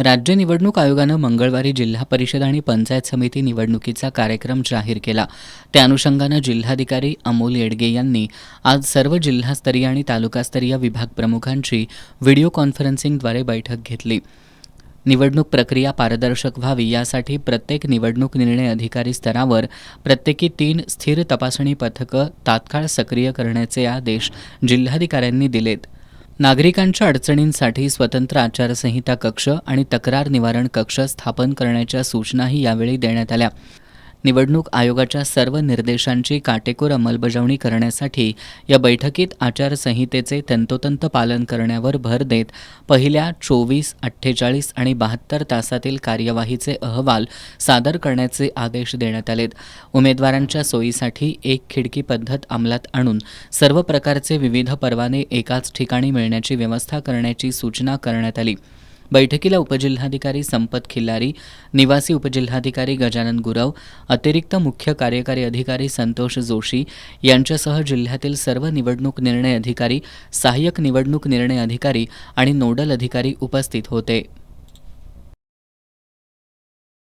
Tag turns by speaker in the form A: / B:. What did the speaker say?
A: राज्य निवडणूक आयोगानं मंगळवारी जिल्हा परिषद आणि पंचायत समिती निवडणुकीचा कार्यक्रम जाहीर केला. त्या अनुषंगानं जिल्हाधिकारी अमोल येडगे यांनी आज सर्व जिल्हास्तरीय आणि तालुकास्तरीय विभाग प्रमुखांची व्हिडिओ कॉन्फरन्सिंगद्वारे बैठक घेतली. निवडणूक प्रक्रिया पारदर्शक व्हावी यासाठी प्रत्येक निवडणूक निर्णय अधिकारी स्तरावर प्रत्येकी 3 स्थिर तपासणी पथकं तात्काळ सक्रिय करण्याचे आदेश जिल्हाधिकाऱ्यांनी दिलेत. नागरिकांच्या अडचणींसाठी स्वतंत्र आचारसंहिता कक्ष आणि तक्रार निवारण कक्ष स्थापन करण्याच्या सूचनाही यावेळी देण्यात आल्या. निवडणूक आयोगाच्या सर्व निर्देशांची काटेकोर अंमलबजावणी करण्यासाठी या बैठकीत आचारसंहितेचे तंतोतंत पालन करण्यावर भर देत पहिल्या 24, 48 आणि 72 तासातील कार्यवाहीचे अहवाल सादर करण्याचे आदेश देण्यात आलेत. उमेदवारांच्या सोयीसाठी एक खिडकी पद्धत अंमलात आणून सर्व प्रकारचे विविध परवाने एकाच ठिकाणी मिळण्याची व्यवस्था करण्याची सूचना करण्यात आली. बैठकीला उपजिल्हाधिकारी संपत खिल्लारी, निवासी उपजिल्हाधिकारी गजानन गुरव, अतिरिक्त मुख्य कार्यकारी अधिकारी संतोष जोशी यांच्यासह जिल्ह्यातील सर्व निवडणूक निर्णय अधिकारी, सहाय्यक निवडणूक निर्णय अधिकारी आणि नोडल अधिकारी उपस्थित होते.